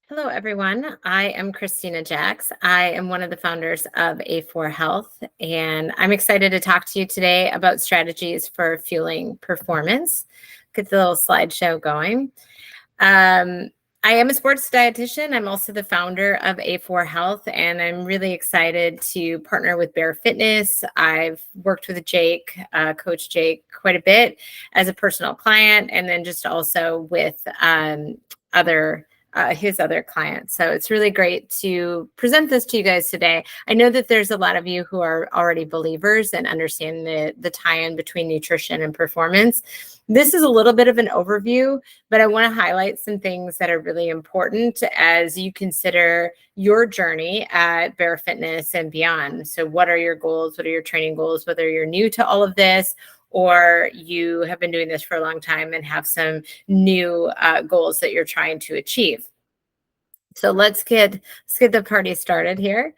Hello, everyone. I am Christina Jacks. I am one of the founders of A4 Health, and I'm excited to talk to you today about strategies for fueling performance. Get the little slideshow going. Um, I am a sports dietitian. I'm also the founder of A4 Health, and I'm really excited to partner with Bear Fitness. I've worked with Jake, Coach Jake, quite a bit as a personal client, and then just also with other his other clients. So it's really great to present this to you guys today. I know that there's a lot of you who are already believers and understand the tie-in between nutrition and performance. This is a little bit of an overview, but I want to highlight some things that are really important as you consider your journey at Bear Fitness and beyond. So what are your goals? What are your training goals? Whether you're new to all of this or you have been doing this for a long time and have some new goals that you're trying to achieve. So let's get the party started here.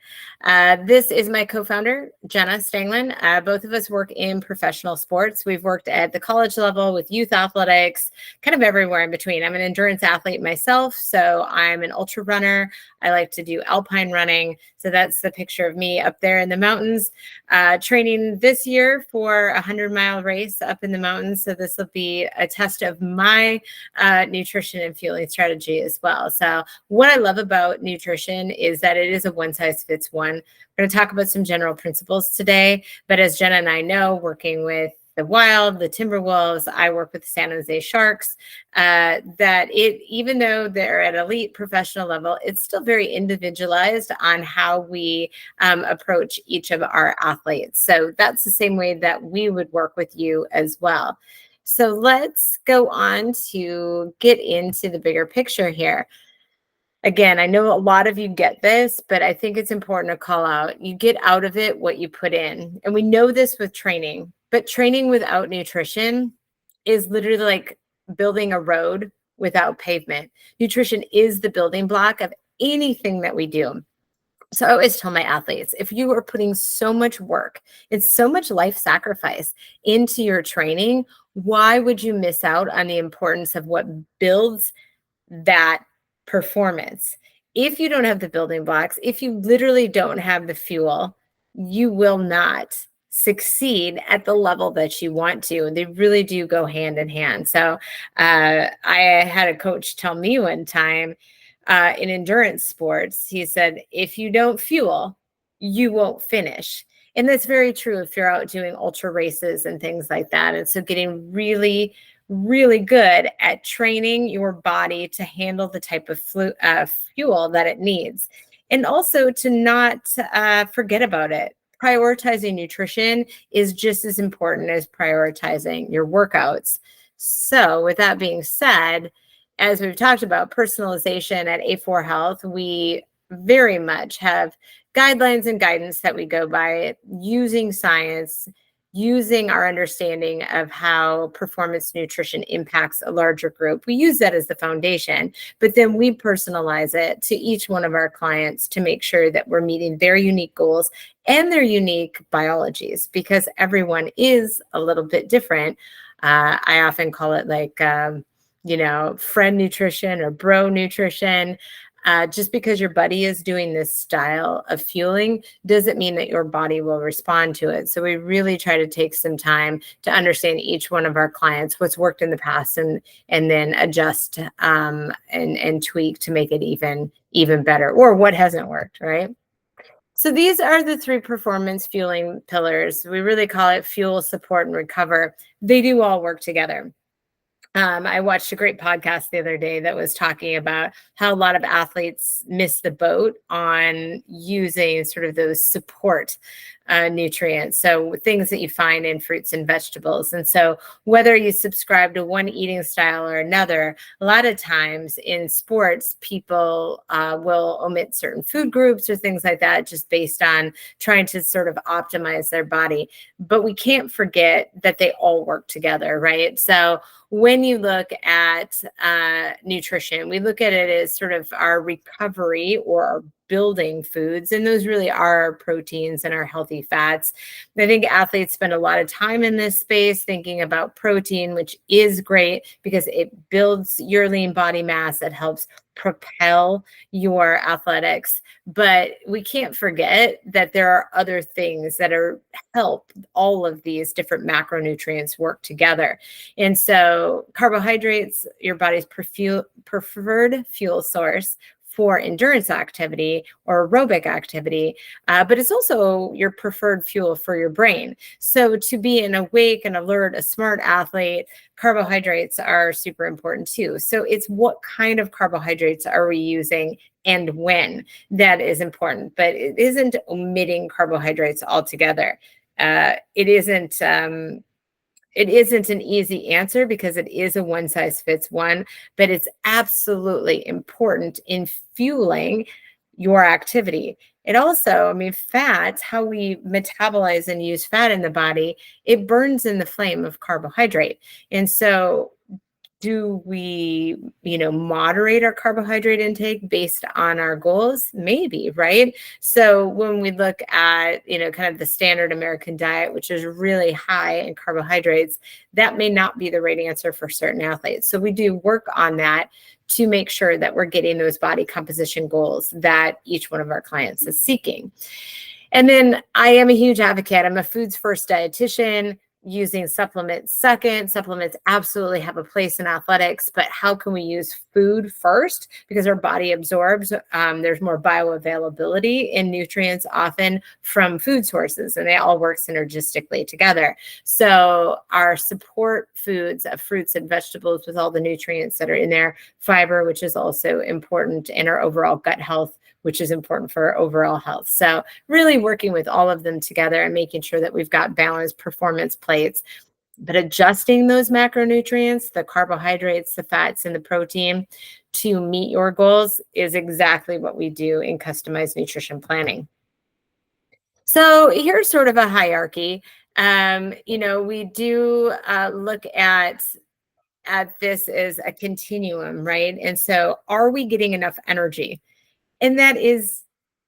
This is my co-founder, Jenna Stanglin. Both of us work in professional sports. We've worked at the college level with youth athletics, kind of everywhere in between. I'm an endurance athlete myself, so I'm an ultra runner. I like to do alpine running. So that's the picture of me up there in the mountains, training this year for a 100-mile race up in the mountains. So this will be a test of my nutrition and fueling strategy as well. So what I love about nutrition is that it is a one size fits one. We're going to talk about some general principles today, but as Jenna and I know, working with the Wild, the Timberwolves, I work with the San Jose Sharks, even though they're at elite professional level, it's still very individualized on how we approach each of our athletes. So that's the same way that we would work with you as well. So let's go on to get into the bigger picture here. Again, I know a lot of you get this, but I think it's important to call out. You get out of it what you put in. And we know this with training, but training without nutrition is literally like building a road without pavement. Nutrition is the building block of anything that we do. So I always tell my athletes, if you are putting so much work and so much life sacrifice into your training, why would you miss out on the importance of what builds that performance? If you don't have the building blocks, if you literally don't have the fuel, you will not succeed at the level that you want to. And they really do go hand in hand. So I had a coach tell me one time in endurance sports, he said, if you don't fuel, you won't finish. And that's very true if you're out doing ultra races and things like that. And so getting really good at training your body to handle the type of fuel that it needs. And also to not forget about it. Prioritizing nutrition is just as important as prioritizing your workouts. So with that being said, as we've talked about personalization at A4 Health, we very much have guidelines and guidance that we go by using science, using our understanding of how performance nutrition impacts a larger group. We use that as the foundation, but then we personalize it to each one of our clients to make sure that we're meeting their unique goals and their unique biologies, because everyone is a little bit different. I often call it like, friend nutrition or bro nutrition. Just because your buddy is doing this style of fueling doesn't mean that your body will respond to it. So we really try to take some time to understand each one of our clients, what's worked in the past, and then adjust and tweak to make it even better, or what hasn't worked, right? So these are the three performance fueling pillars. We really call it fuel, support, and recover. They do all work together. I watched a great podcast the other day that was talking about how a lot of athletes miss the boat on using sort of those support nutrients. So things that you find in fruits and vegetables. And so whether you subscribe to one eating style or another, a lot of times in sports, people will omit certain food groups or things like that, just based on trying to sort of optimize their body. But we can't forget that they all work together, right? So when you look at nutrition, we look at it as sort of our recovery or our building foods, and those really are our proteins and our healthy fats. I think athletes spend a lot of time in this space thinking about protein, which is great because it builds your lean body mass. It helps propel your athletics, but we can't forget that there are other things that are help all of these different macronutrients work together. And so carbohydrates, your body's preferred fuel source for endurance activity or aerobic activity, but it's also your preferred fuel for your brain. So to be an awake and alert, a smart athlete, carbohydrates are super important too. So it's what kind of carbohydrates are we using and when that is important, but it isn't omitting carbohydrates altogether. It isn't an easy answer because it is a one size fits one, but it's absolutely important in fueling your activity. It also, I mean, fats, how we metabolize and use fat in the body, it burns in the flame of carbohydrate. And so do we, moderate our carbohydrate intake based on our goals? Maybe, right? So when we look at, kind of the standard American diet, which is really high in carbohydrates, that may not be the right answer for certain athletes. So we do work on that to make sure that we're getting those body composition goals that each one of our clients is seeking. And then I am a huge advocate. I'm a foods first dietitian, using supplements second. Supplements absolutely have a place in athletics, but how can we use food first? Because our body absorbs, there's more bioavailability in nutrients often from food sources, and they all work synergistically together. So our support foods of fruits and vegetables with all the nutrients that are in there, fiber, which is also important in our overall gut health, which is important for our overall health. So really working with all of them together and making sure that we've got balanced performance plates, but adjusting those macronutrients, the carbohydrates, the fats, and the protein to meet your goals is exactly what we do in customized nutrition planning. So here's sort of a hierarchy. We do look at this as a continuum, right? And so are we getting enough energy? And that is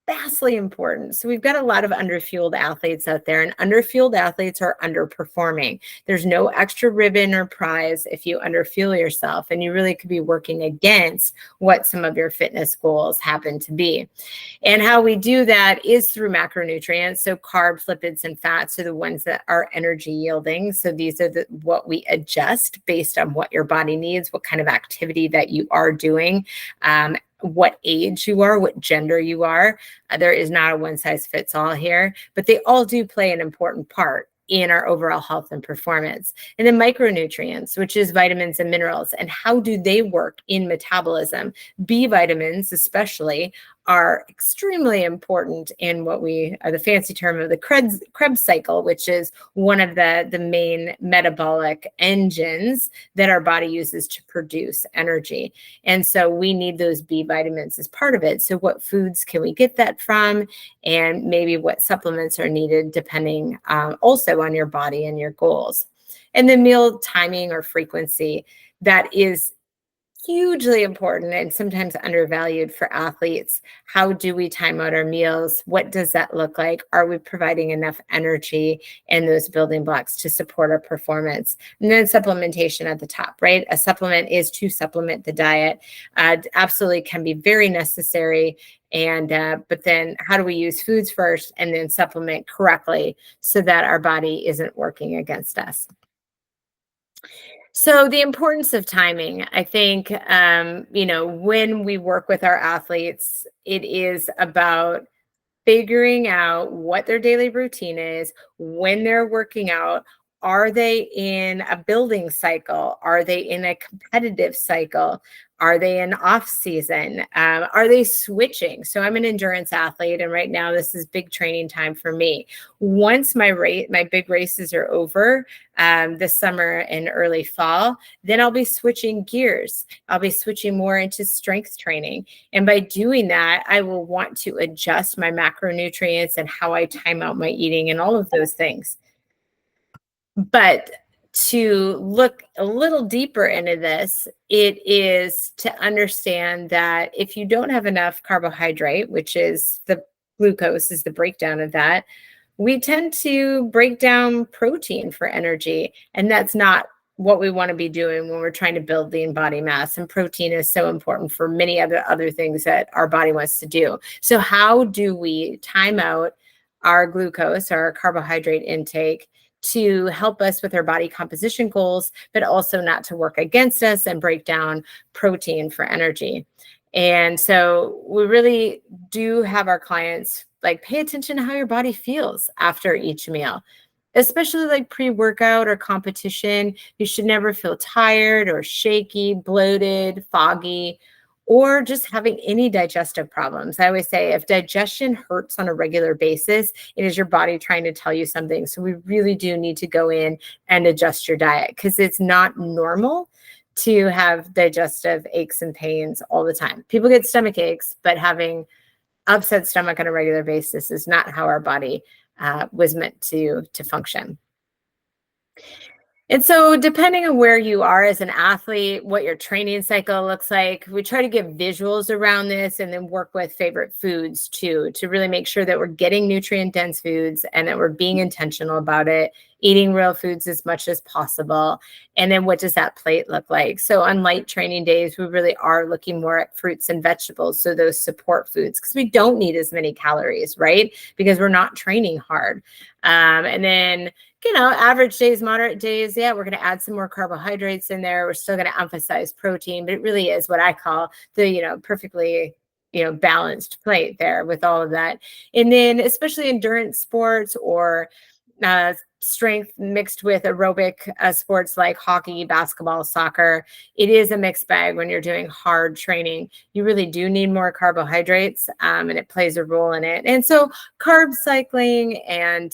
vastly important. So we've got a lot of underfueled athletes out there, and underfueled athletes are underperforming. There's no extra ribbon or prize if you underfuel yourself, and you really could be working against what some of your fitness goals happen to be. And how we do that is through macronutrients. So carbs, lipids, and fats are the ones that are energy yielding. So these are what we adjust based on what your body needs, what kind of activity that you are doing, what age you are, what gender you are. There is not a one size fits all here, but they all do play an important part in our overall health and performance. And then micronutrients, which is vitamins and minerals, and how do they work in metabolism? B vitamins, especially, are extremely important in what we are the fancy term of the Krebs cycle, which is one of the main metabolic engines that our body uses to produce energy. And so we need those B vitamins as part of it. So what foods can we get that from? And maybe what supplements are needed depending also on your body and your goals. And then meal timing or frequency, that is hugely important and sometimes undervalued for athletes. How do we time out our meals? What does that look like? Are we providing enough energy and those building blocks to support our performance? And then supplementation at the top, right? A supplement is to supplement the diet. Absolutely can be very necessary. And but then how do we use foods first and then supplement correctly so that our body isn't working against us? So the importance of timing, I think, when we work with our athletes, it is about figuring out what their daily routine is, when they're working out. Are they in a building cycle? Are they in a competitive cycle? Are they in off season? Are they switching? So I'm an endurance athlete, and right now this is big training time for me. Once my big races are over this summer and early fall, then I'll be switching gears. I'll be switching more into strength training. And by doing that, I will want to adjust my macronutrients and how I time out my eating and all of those things. But to look a little deeper into this, it is to understand that if you don't have enough carbohydrate, which is the glucose, is the breakdown of that, we tend to break down protein for energy. And that's not what we want to be doing when we're trying to build lean body mass. And protein is so important for many other things that our body wants to do. So how do we time out our glucose, our carbohydrate intake, to help us with our body composition goals, but also not to work against us and break down protein for energy? And so we really do have our clients like pay attention to how your body feels after each meal, especially like pre-workout or competition. You should never feel tired or shaky, bloated, foggy, or just having any digestive problems. I always say if digestion hurts on a regular basis, it is your body trying to tell you something. So we really do need to go in and adjust your diet, because it's not normal to have digestive aches and pains all the time. People get stomach aches, but having upset stomach on a regular basis is not how our body was meant to function. And so, depending on where you are as an athlete, what your training cycle looks like, we try to give visuals around this and then work with favorite foods too, to really make sure that we're getting nutrient dense foods and that we're being intentional about it, eating real foods as much as possible. And then what does that plate look like? So, on light training days, we really are looking more at fruits and vegetables. So, those support foods, because we don't need as many calories, right? Because we're not training hard. And then average days, moderate days, yeah, we're going to add some more carbohydrates in there. We're still going to emphasize protein, but it really is what I call the, perfectly, balanced plate there with all of that. And then especially endurance sports or strength mixed with aerobic sports like hockey, basketball, soccer, it is a mixed bag. When you're doing hard training, you really do need more carbohydrates, and it plays a role in it. And so carb cycling and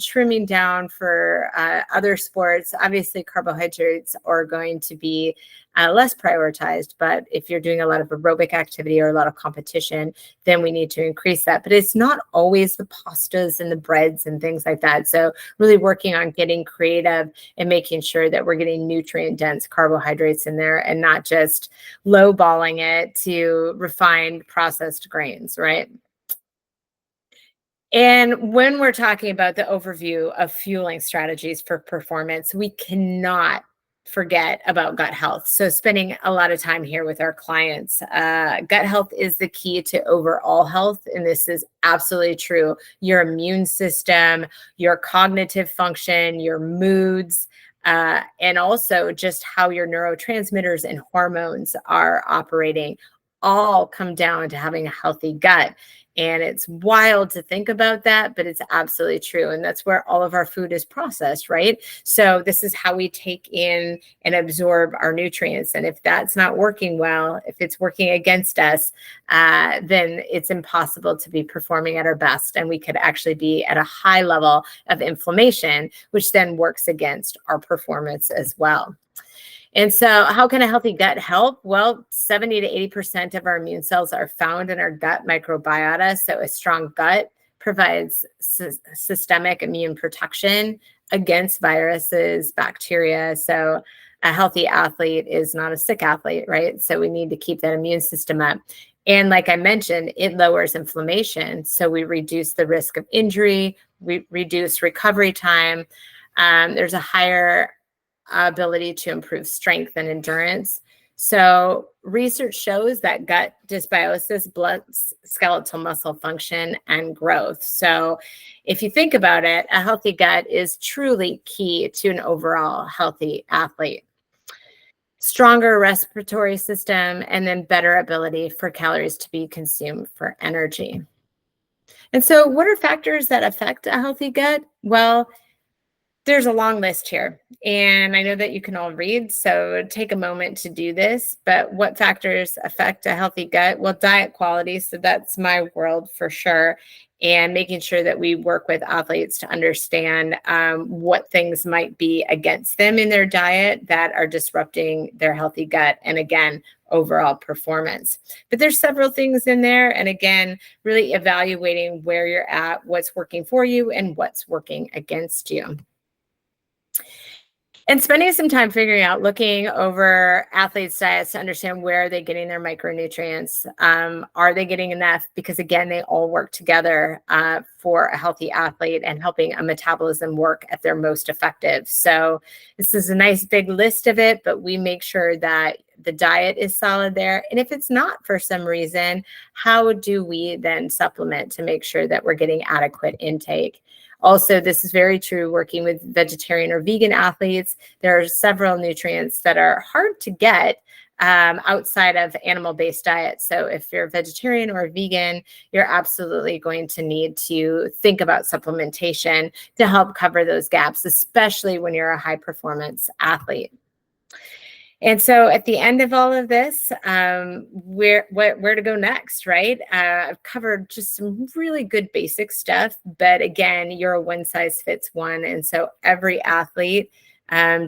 trimming down for other sports, obviously carbohydrates are going to be less prioritized. But if you're doing a lot of aerobic activity or a lot of competition, then we need to increase that. But it's not always the pastas and the breads and things like that. So really working on getting creative and making sure that we're getting nutrient dense carbohydrates in there and not just lowballing it to refined processed grains, right? And when we're talking about the overview of fueling strategies for performance, we cannot forget about gut health. So, spending a lot of time here with our clients, gut health is the key to overall health. And this is absolutely true. Your immune system, your cognitive function, your moods, and also just how your neurotransmitters and hormones are operating all come down to having a healthy gut. And it's wild to think about that, but it's absolutely true. And that's where all of our food is processed, right? So this is how we take in and absorb our nutrients. And if that's not working well, if it's working against us, then it's impossible to be performing at our best. And we could actually be at a high level of inflammation, which then works against our performance as well. And so how can a healthy gut help? Well, 70 to 80% of our immune cells are found in our gut microbiota. So a strong gut provides systemic immune protection against viruses, bacteria. So a healthy athlete is not a sick athlete, right? So we need to keep that immune system up. And like I mentioned, it lowers inflammation. So we reduce the risk of injury, we reduce recovery time. There's a higher ability to improve strength and endurance. So research shows that gut dysbiosis blunts skeletal muscle function and growth. So if you think about it, a healthy gut is truly key to an overall healthy athlete. Stronger respiratory system, and then better ability for calories to be consumed for energy. And so what are factors that affect a healthy gut? Well, there's a long list here, and I know that you can all read, so take a moment to do this. But what factors affect a healthy gut? Well, diet quality, so that's my world for sure, and making sure that we work with athletes to understand what things might be against them in their diet that are disrupting their healthy gut, and again, overall performance. But there's several things in there, and again, really evaluating where you're at, what's working for you, and what's working against you. And spending some time figuring out, looking over athletes' diets to understand where are they getting their micronutrients. Are they getting enough? Because again, they all work together for a healthy athlete and helping a metabolism work at their most effective. So this is a nice big list of it, but we make sure that the diet is solid there. And if it's not for some reason, how do we then supplement to make sure that we're getting adequate intake? Also, this is very true working with vegetarian or vegan athletes. There are several nutrients that are hard to get outside of animal-based diets. So if you're a vegetarian or a vegan, you're absolutely going to need to think about supplementation to help cover those gaps, especially when you're a high-performance athlete. And so at the end of all of this, where to go next, right? I've covered just some really good basic stuff, but again, you're a one size fits one. And so every athlete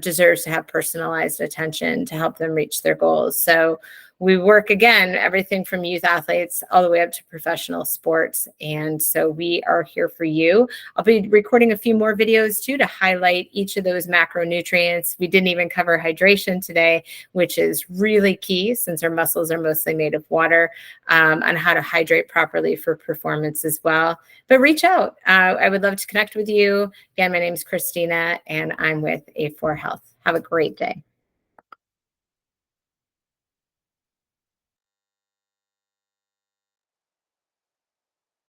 deserves to have personalized attention to help them reach their goals. So we work, again, everything from youth athletes all the way up to professional sports. And so we are here for you. I'll be recording a few more videos too to highlight each of those macronutrients. We didn't even cover hydration today, which is really key since our muscles are mostly made of water, on how to hydrate properly for performance as well. But reach out. I would love to connect with you. Again, my name is Christina and I'm with A4 Health. Have a great day.